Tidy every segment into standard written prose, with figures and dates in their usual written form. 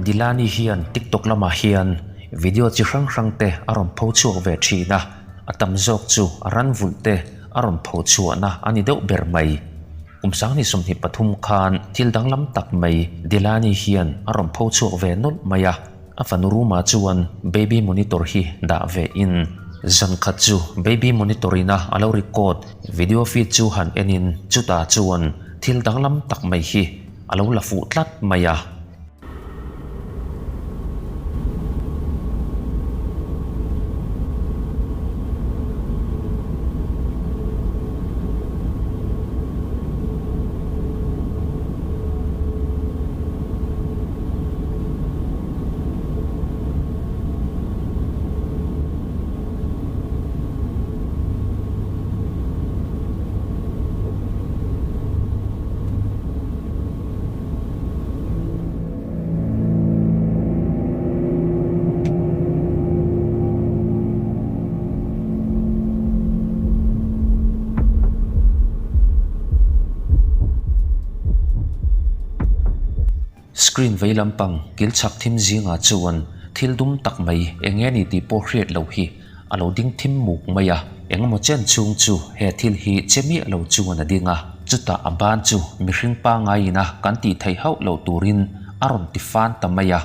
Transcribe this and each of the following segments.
dilani hian tiktok lama hian video chi hrang hrang te aron pho chuak ve thina atam jok chu aran vulte aron pho chuana ani deuh ber mai kumsang ni somni pathum khan thil danglam tak mai dilani hian aron pho chuak ve nol maya afanuruma chuan baby monitor hi da ve in zan khat chu baby monitorina alo record video feed chu han enin chuta chuan thil danglam tak mai hi alo la fu tlat maya screen vei lampang kil chak thim zinga chuan thil dum tak mai enge ni ti po hriat lo hi alo ding thim muk maya engemaw chen chung chu he thil hi chemi alo chuan a dinga chuta aban chu mihring pa ngaina kan ti thei hau lo turin aron ti fan tamaya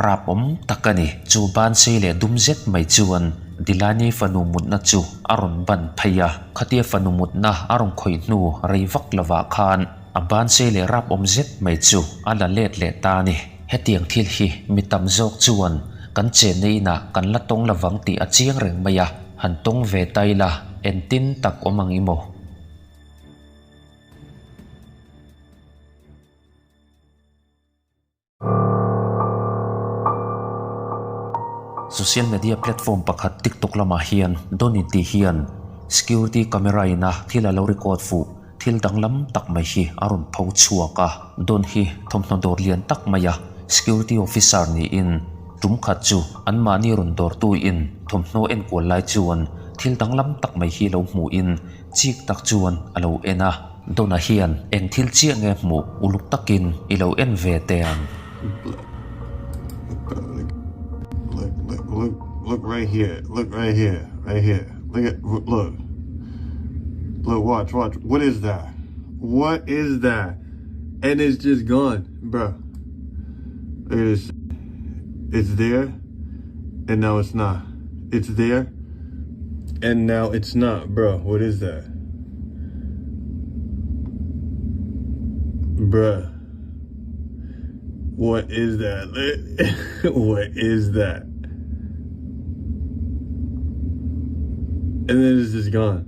rapom takani chu ban seile dum zet mai chuan dilani fanumut na chu aron ban phaya khatia fanumut na aron khoi nu reivak lawa khan aban seile rap omzet mai chu ala let le ta ni hetiang thil hi mitam jok chuan kan che nei na kan la tong lawang ti a chiang reng maya han tong ve taila entin tak omang imo social media platform pakhat tiktok lama hian doni ti hian security camera ina thila lo record fu thil danglam tak mai hi aron pho chuaka don hi thomhnaw dor lian tak maya security officer ni in tum khat chu an mani ron dor tu in thomhnaw en kol lai chuan thil danglam tak mai hi lo hmu in chik tak chuan alo ena dona hian eng thil chiang nge hmu uluk takin ilo en ve teang look right here, look right here, look at look, watch, what is that? What is that? And it's just gone, bro. It's there and now it's not. It's there and now it's not, bro. What is that? Bruh, what is that? What is that? And then it's just gone.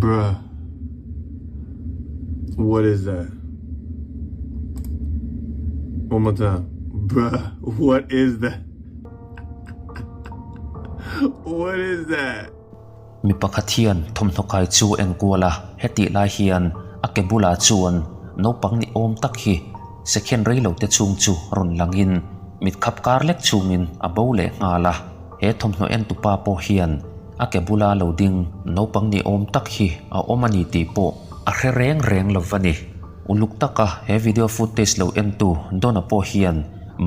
Bruh, what is that? One more time. Bruh, what is that? What is that? mi pakhat hian thomhnokai chu en kuala heti lai hian akebula chuan no pangni om tak hi second reilo te chung chu ron langin mit khap kar lek chungin abole ngala he thomhno en tupa po hian akebula loading no pangni om tak hi a omani ti po a reng reng lovani uluk taka he video footage lo en tu dona po hian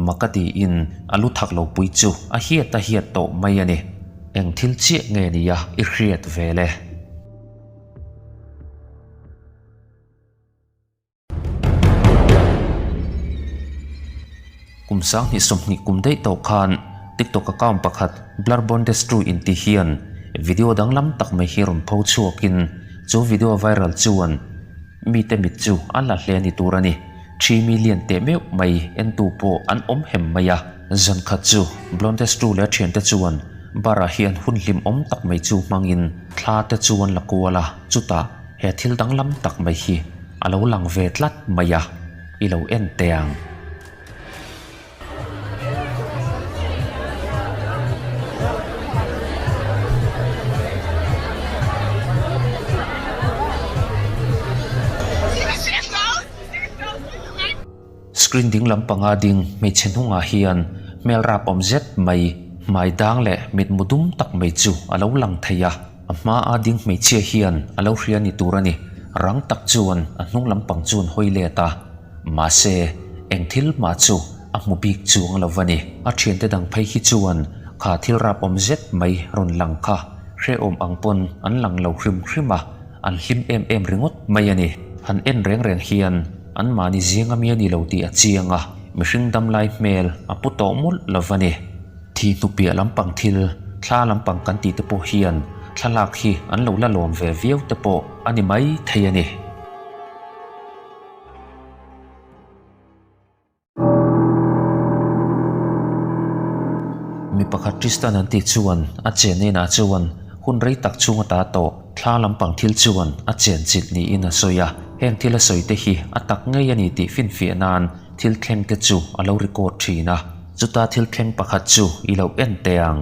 makati in alu thak lo pui chu a hiat to mai ani eng thil chi nge niya I hriat vele kumsang ni somni kumdei to khan tiktok account pakhat blur bondes true in ti hian video danglam tak mai hiron pho chuakin chu video viral chuan mi te mit chu ala hle ni turani 3 million te meu mai en tu po an om hem maya zan khat chu blondes true le thian te chuan bara hian hun lim om tak mai chu mangin thla te chuan lakuala chuta he thil danglam tak mai hi alo lang ve tlat maya ilo en teang screen ding lampanga ding mei chenhunga hian mel rap omzet mai dang le mit mudum tak mai chu alo lang theya ama a ding mei che hian alo hria ni turani rang tak chuan a hnung lampang chuan hoi le ta ma se eng thil ma chu a mu bik chuang lovani a thian te dang phei hi chuan kha thil rap om zet mai ron lang kha hre om angpon an lang lo hrim hrim a an hlim em ringot mai ani han en reng hian an mani zinga mi ani lo ti a chianga mihring dam lai mel a puto mul lovani thi nupia lampang thil thla lampang kan ti te po hian thalak hi an lo la lom ve viau te po ani mai thei ani mi pakhat Tristan an ti chuan a chen ne na chuan hun rei tak chunga ta to thla lampang thil chuan a chen chit ni in a soya heng thil a soi te hi a tak ngei ani ti fin fi nan thil thleng te chu a lo record thina chuta thil thleng pakhat chu i lo en teang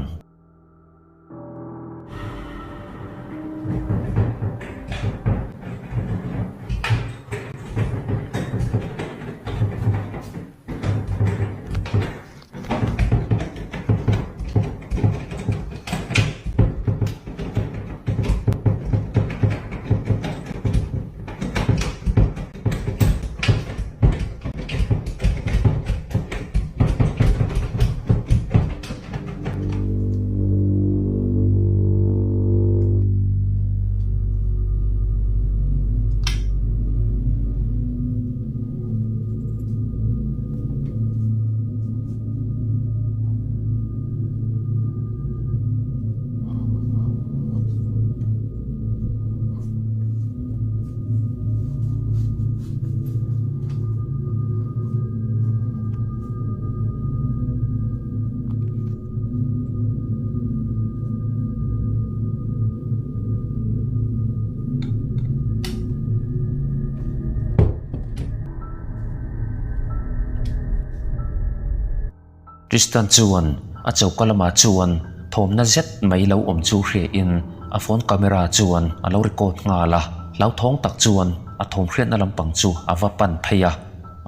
Tristan chuan a chaukalama chuan thomna zet mai lo om chu hre in a phone camera chuan a lo record ngala Hlauhawm tak chuan a thom hriat na lampang chu ava pan pheya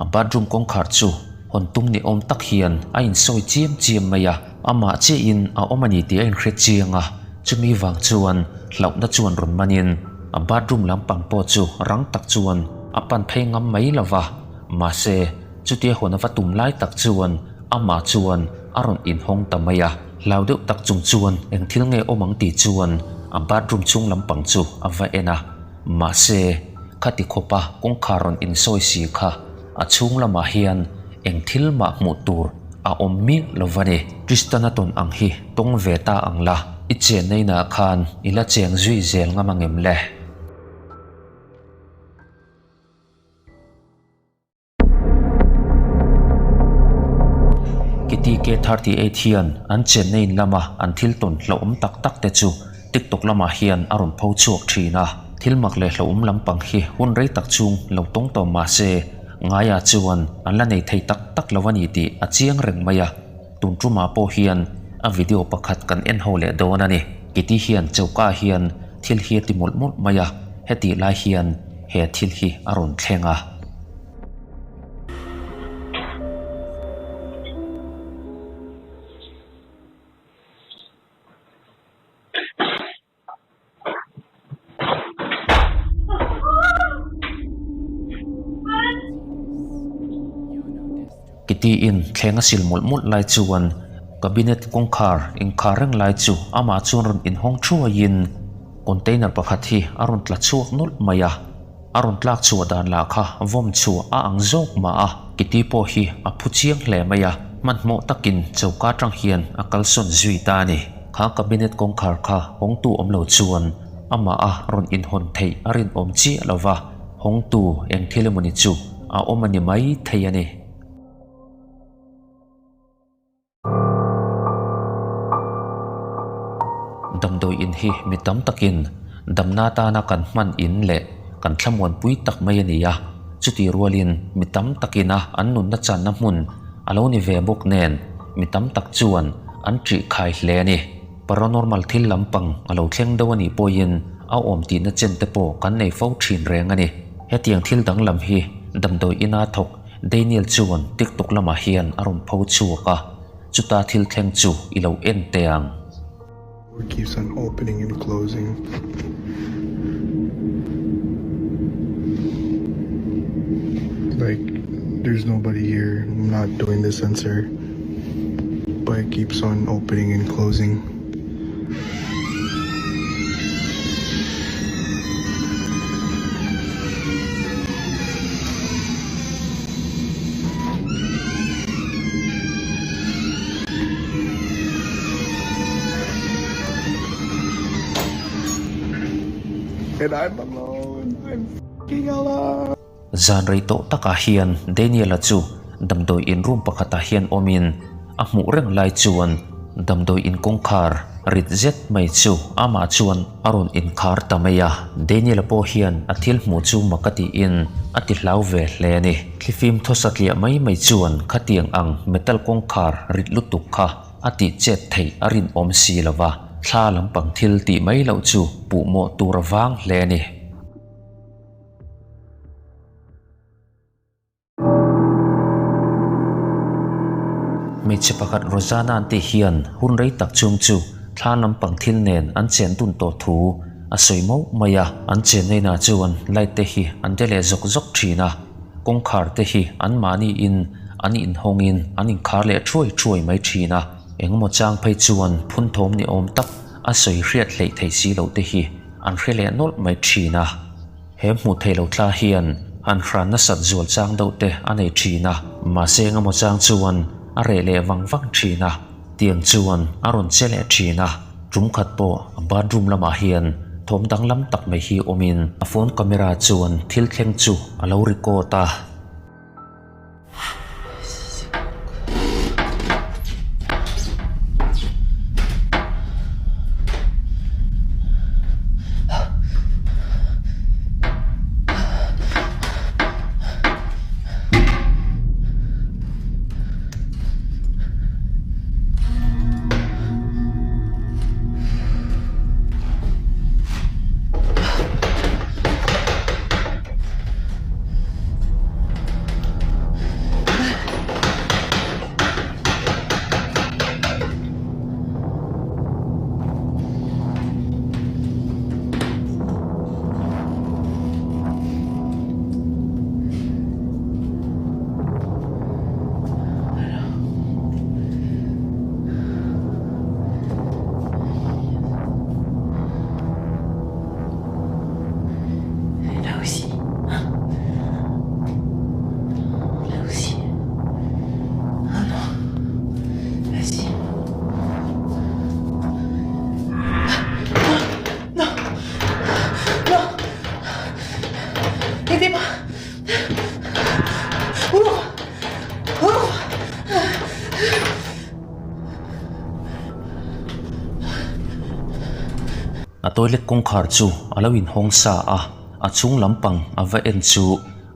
a bedroom kongkhar chu hon tum ni om tak hian a in soi chiam maya ama che in a omani ti a in hret chianga chumi wang chuan hlauna chuan ron manin a bedroom lampang po chu rang tak chuan a pan phei ngam mai lova ma se chutia hona va tum lai tak chuan ama chuan aron in hong tamaya laudeu tak chung chuan eng thil nge omang ti chuan a bedroom chung lampang chu ava ena ma se khati khopa kongkharon in soi si kha a chung lama hian eng thil ma mu tur a om mi lovani Tristan aton ang hi tong veta angla i chen nei na khan ila cheng zui zel ngamangem le kiti ke 38 hian an chen nei lama an thil ton Hlauhawm tak te chu TikTok lama hian aron pho chuak thina thil mak le Hlauhawm lampang hi hun rei tak chung lo tong to ma se ngaya chuan an la nei thei tak lawani ti a chiang reng maya tun truma po hian a video pakhat kan en ho le don ani kiti hian chauka hian thil hi ti mol maya heti lai hian he thil hi aron thlenga kiti in thlenga sil mol lai chuan cabinet kongkhar inkhar reng lai chu ama chuan ron in hong thua in container pakhat hi aron tla chuak nul maya aron tlak chu dan la kha vom chu a ang zok ma a kiti po hi a phu chiang hle maya manmo takin chauka tang hian akal son zui ta ni kha cabinet kongkhar kha hong tu om lo chuan ama a ron in hon thei arin om chi lova hong tu eng thilemoni chu a omani mai thei ani damdoi in hi mitam takin damna ta na kan man in le kan thlamon pui tak mai ania chuti rualin mitam takina an nun na chan na mun alo ni ve bok nen mitam tak chuan an tri khai hle ni paranormal thil lampang alo thleng dawani poin a om ti na chen te po kan nei fo thin reng ani hetiang thil dang lam hi damdoi ina thok Daniel chuan TikTok lama hian aron pho chuaka chuta thil thleng chu ilo en teang It keeps on opening and closing. like there's nobody here. I'm not doing the sensor, but it keeps on opening and closing. And I'm alone. I'm f***ing alone. Zan rei to taka hian Daniel chu damdoi in room pakata hian omin a hmu reng lai chuan damdoi in kongkhar rit zet mai chu ama chuan aron in khar tamaya Daniel po hian a thil hmu chu makati in ati hlau ve hle ni thlifim thosatlia mai chuan khatiang ang metal kongkhar rit lutuk kha ati chet thei arin om si lawa thla lampang thil ti mai lo chu pu mo turawang hle ni mi chepakat Rosanna anti hian hun rei tak chung chu thla lampang thil nen an chen tun to thu a soimo maya an chen nei na chuan light te hi an dele zok zok thina kongkhar te hi an mani in an in hongin an in khar le troi mai thina engmo chang phei chuan phun thom ni om tak a soi hriat hlei thei si lo te hi an hrele nol mai thina he hmu thei lo thla hian an hran na sat zual chang do te anei thina ma se ngamo chang chuan a re le wang thina tiang chuan aron chele thina rum khat po bathroom lama hian thom dang lam tak mai hi omin a phone camera chuan thil thleng chu a lo recorda a toilet kongkhar chu alawin hong sa a chung lampang ava en chu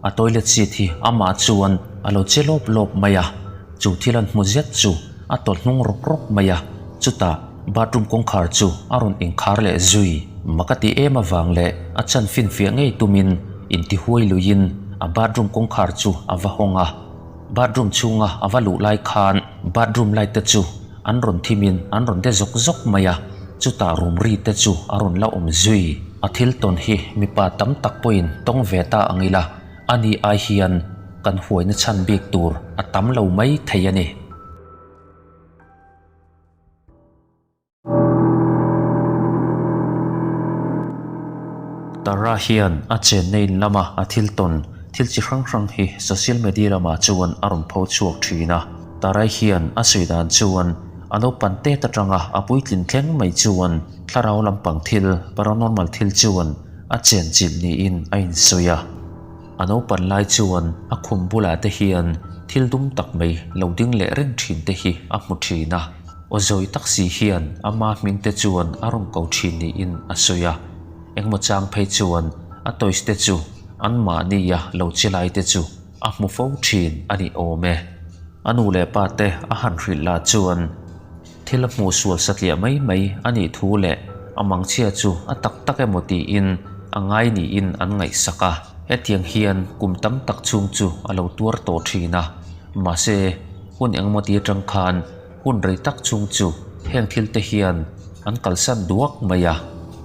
a toilet seat hi ama chuan alo chelop lop maya chu thilan hmuzet chu a tol hnung rok maya chuta bathroom kongkhar chu aron in khar le zui makati ema wangle a chan fin fia ngei tumin in ti huai luin a bathroom kongkhar chu ava honga bathroom chunga ava lu lai khan bathroom light te chu an ron thimin an ron de zok maya chuta room ri te chu aron la om zui a thil ton hi mipa tam tak poin tong veta angila ani ai hian kan huaina chan bik tur a tam lo mai theiani tara hian a chen nei lama a thil ton thil chi hrang hi social media lama chuan aron pho chuak thina tarai hian a suidan chuan ano pante tatanga apui tlin thleng mai chuan tharau lampang thil paranormal thil chuan a chen chim ni in ain soya ano pan lai chuan a khum bula te hian thil dum tak mai loading le ren thin te hi a hmu thina ozoi taksi hian ama hming te chuan aron ko thin ni in a soya engmo chang phei chuan a toys te chu an ma ni ya lo chilai te chu a hmu fo thin ani ome anu le pa te a han hril la chuan thil hmu sual satlia mai ani thu le amang chia chu atak tak emoti in angai ni in an ngai saka hetiang hian kum tam tak chung chu alo tuar to thina ma se hun engmoti tang khan hun rei tak chung chu heng thil te hian an kalsan duak maya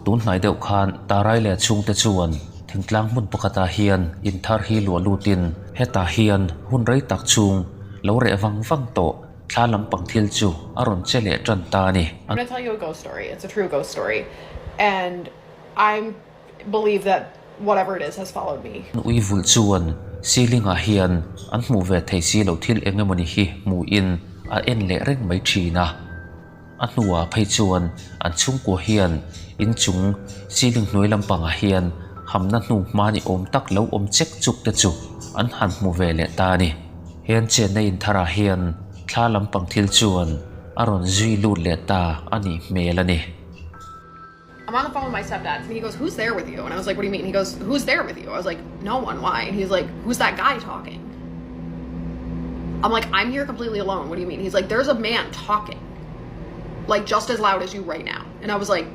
tun hnai deuh khan tarai le chung te chuan thingtlang mun pakata hian in thar hi lualutin heta hian hun rei tak chung lo re wang to thla lampang thil chu aron chele tran ta ni. I'm going to tell you a ghost story. It's a true ghost story. And I believe that whatever it is has followed me. Ui vul chuan ceilinga hian an hmu ve thei si lo thil engemoni hi mu in a en le reng mai thina a hnuwa phei chuan an chung ko hian in chung ceiling hnoi lampanga hian hamna hnu mani om tak lo om chek chuk te chu an han hmu ve le ta ni. Hian chen nei in thara hian thla lampang thil chuan aron zui lut le ta ani melani. I'm on the phone with my stepdad, and he goes, "Who's there with you?" And I was like, "What do you mean?" He goes, "Who's there with you?" I was like, "No one. Why?" And he's like, "Who's that guy talking?" I'm like, "I'm here completely alone. What do you mean?" He's like, "There's a man talking, like just as loud as you right now." And I was like,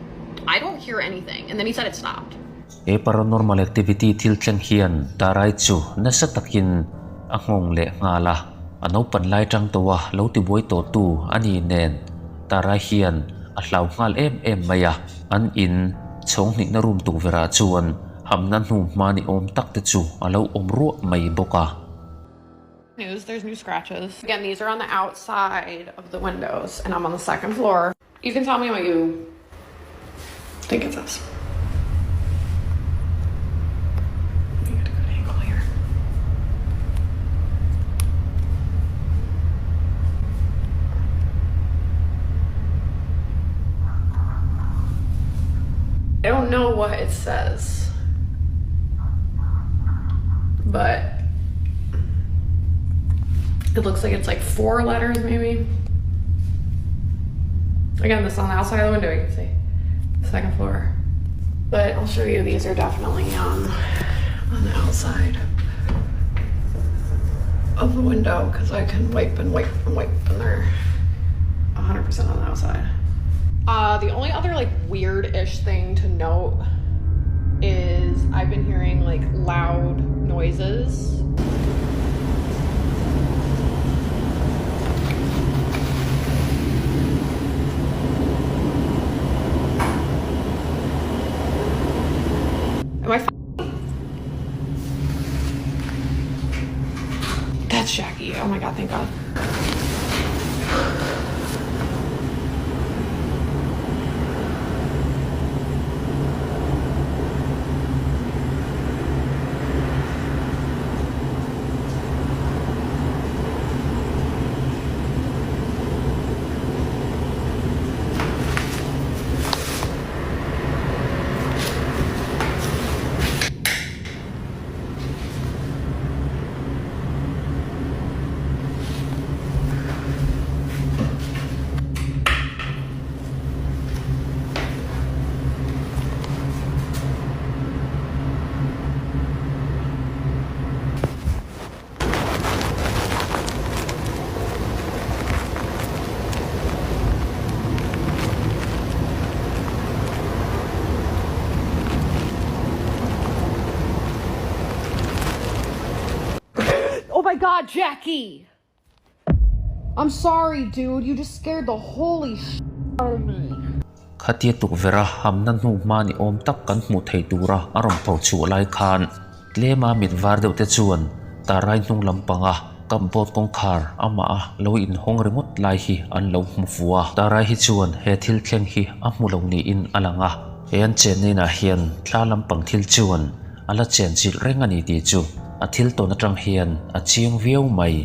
"I don't hear anything." And then he said it stopped. E paranormal activity thil thleng hian tarai chu nasa takin angong le ngala ano panlai tang towa lo ti boi to tu ani nen tarai hian a hlau ngal em maya an in chong ni na room tu vera chuan hamna hnu mani om tak te chu alo om ru mai boka. There's new scratches. Again, these are on the outside of the windows, and I'm on the second floor. You can tell me what you think it says. Let me get a good angle here. I don't know what it says, but it looks like it's like 4 letters maybe. Again, this is on the outside of the window, you can see. Second floor. But I'll show you, these are definitely on the outside of the window, because I can wipe and wipe and wipe, and they're 100% on the outside. The only other like weird-ish thing to note is I've been hearing like loud noises. Am I That's Jackie. Oh my god, thank god. Oh my god, Jackie! I'm sorry, dude. You just scared the holy shit out of me. Khatia tuk vera hamna hnu mani om tak kan hmu thei tura aron pho chu lai khan tlema mit var deuh te chuan tarai hnung lampanga kampot kongkhar ama lo in hong rengot lai hi an lo hmu fuwa tarai hi chuan he thil thleng hi a hmu lo ni in alanga hian chen nei na hian thla lampang thil chuan ala chen chil reng ani ti chu a thil ton atang hian a chiang viau mai